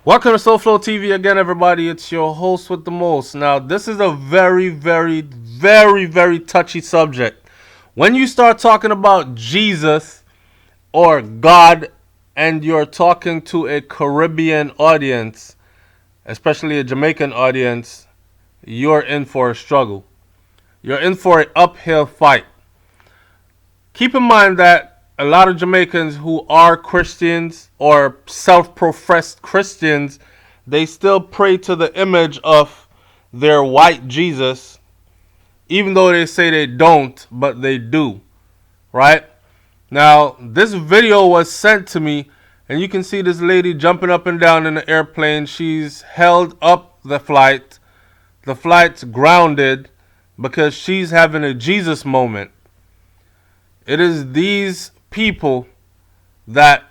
Welcome to SouFLoTV again, everybody. It's your host with the most. Now, this is a very touchy subject. When you start talking about Jesus or God and you're talking to a Caribbean audience, especially a Jamaican audience, you're in for a struggle. You're in for an uphill fight. Keep in mind that a lot of Jamaicans who are Christians or self-professed Christians, they still pray to the image of their white Jesus, even though they say they don't, but they do, right? Now, this video was sent to me, and you can see this lady jumping up and down in the airplane. She's held up the flight. The flight's grounded because she's having a Jesus moment. It is these people that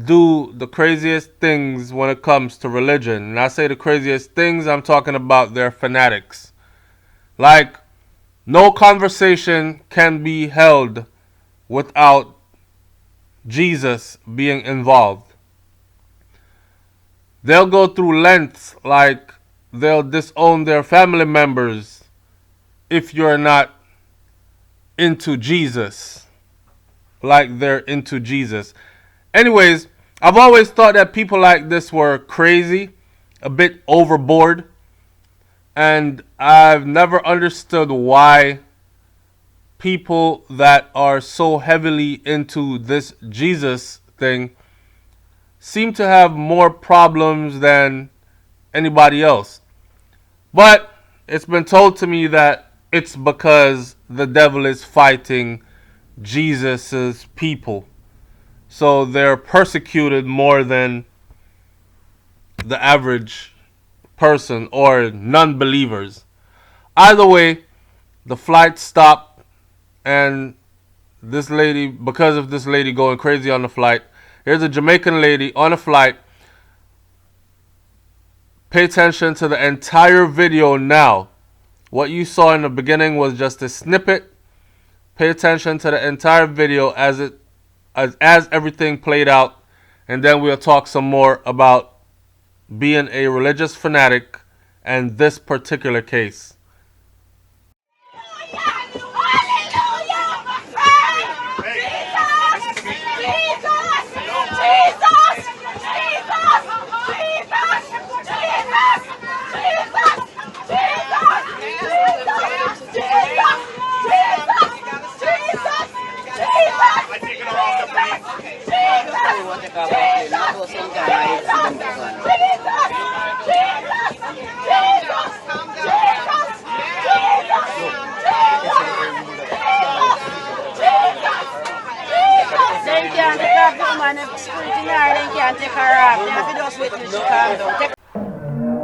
do the craziest things when it comes to religion. And I say the craziest things, I'm talking about their fanatics. Like, no conversation can be held without Jesus being involved. They'll go through lengths like they'll disown their family members if you're not into Jesus. Like they're into Jesus. Anyways, I've always thought that people like this were crazy, a bit overboard, and I've never understood why people that are so heavily into this Jesus thing seem to have more problems than anybody else. But it's been told to me that it's because the devil is fighting Jesus's people. So they're persecuted more than the average person or non-believers. Either way, the flight stopped, and this lady, because of this lady going crazy on the flight, here's a Jamaican lady on a flight. Pay attention to the entire video now. What you saw in the beginning was just a snippet. Pay attention to the entire video as everything played out, and then we'll talk some more about being a religious fanatic and this particular case.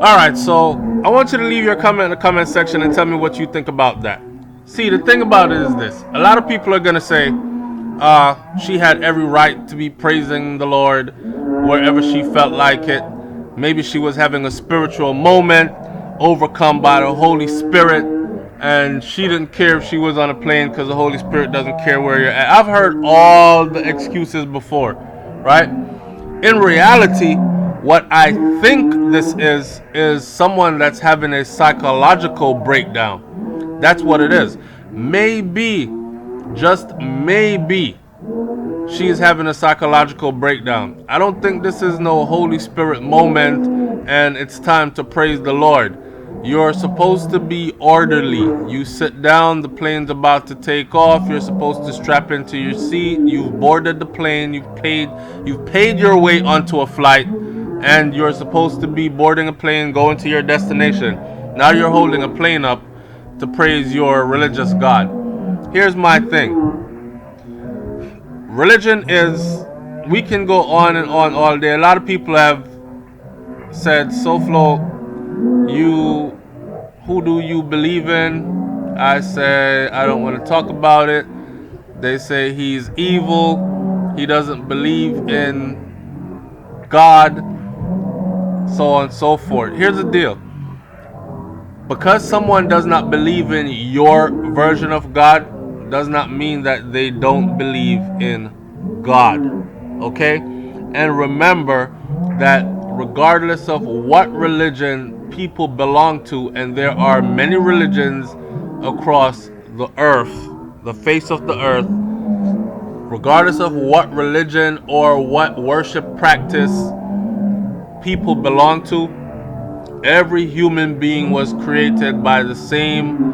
Alright, so I want you to leave your comment in the comment section and tell me what you think about that. See, the thing about it is this. A lot of people are going to say, she had every right to be praising the Lord wherever she felt like it. Maybe she was having a spiritual moment, overcome by the Holy Spirit, and she didn't care if she was on a plane because the Holy Spirit doesn't care where you're at. I've heard all the excuses before, right? In reality, what I think this is someone that's having a psychological breakdown. That's what it is. Maybe, just maybe, she's having a psychological breakdown. I don't think this is no Holy Spirit moment and it's time to praise the Lord. You're supposed to be orderly. You sit down, the plane's about to take off, you're supposed to strap into your seat, you've boarded the plane, you've paid your way onto a flight, and you're supposed to be boarding a plane, going to your destination. Now you're holding a plane up to praise your religious God. Here's my thing. Religion is, we can go on and on all day. A lot of people have said, SouFlo, who do you believe in? I say, I don't want to talk about it. They say he's evil. He doesn't believe in God. So on and so forth. Here's the deal. Because someone does not believe in your version of God does not mean that they don't believe in God. Okay? And remember that regardless of what religion people belong to, and there are many religions across the earth, the face of the earth, regardless of what religion or what worship practice people belong to, every human being was created by the same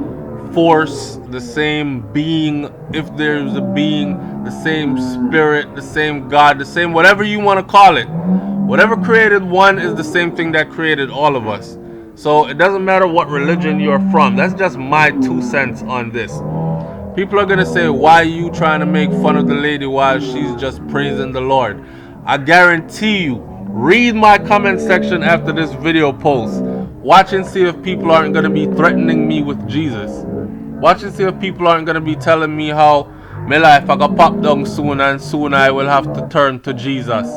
force, the same being, if there's a being, the same spirit, the same God, the same whatever you want to call it. Whatever created one is the same thing that created all of us. So it doesn't matter what religion you're from. That's just my 2 cents on this. People are going to say, why are you trying to make fun of the lady while she's just praising the Lord? I guarantee you, read my comment section after this video post. Watch and see if people aren't going to be threatening me with Jesus. Watch and see if people aren't going to be telling me how my life I got pop down soon and soon I will have to turn to Jesus.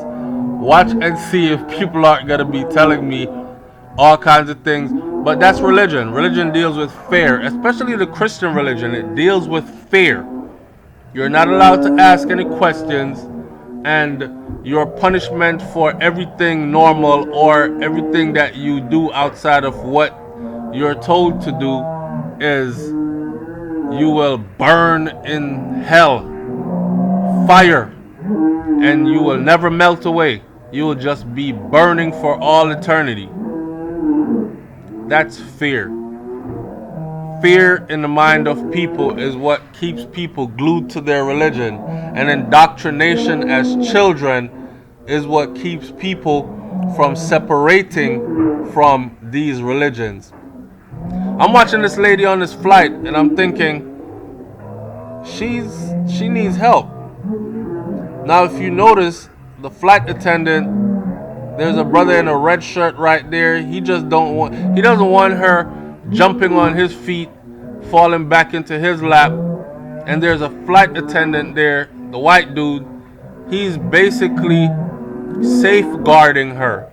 Watch and see if people aren't going to be telling me all kinds of things. But that's religion. Religion deals with fear, especially the Christian religion. It deals with fear. You're not allowed to ask any questions, and your punishment for everything normal or everything that you do outside of what you're told to do is you will burn in hell, fire, and you will never melt away. You will just be burning for all eternity. That's fear. Fear in the mind of people is what keeps people glued to their religion. And indoctrination as children is what keeps people from separating from these religions. I'm watching this lady on this flight and I'm thinking, she needs help. Now if you notice, the flight attendant, there's a brother in a red shirt right there. He doesn't want her jumping on his feet, falling back into his lap. And there's a flight attendant there, the white dude. He's basically safeguarding her.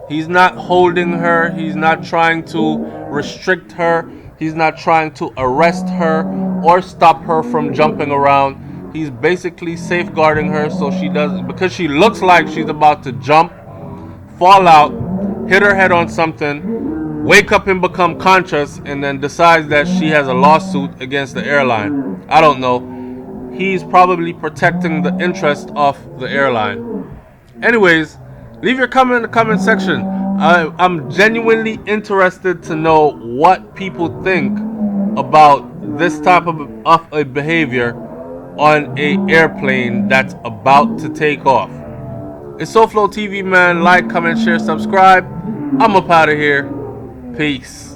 He's not holding her. He's not trying to restrict her. He's not trying to arrest her or stop her from jumping around. He's basically safeguarding her so she doesn't, because she looks like she's about to jump, fall out, hit her head on something, wake up and become conscious, and then decides that she has a lawsuit against the airline. I don't know. He's probably protecting the interest of the airline. Anyways, leave your comment in the comment section. I'm genuinely interested to know what people think about this type of a behavior on an airplane that's about to take off. It's SouFLoTV, man. Like, comment, share, subscribe. I'm up out of here. Peace.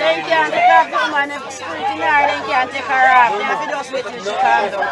They can't take off the woman, if security there, they can't take her off. They have to just wait till she calms down.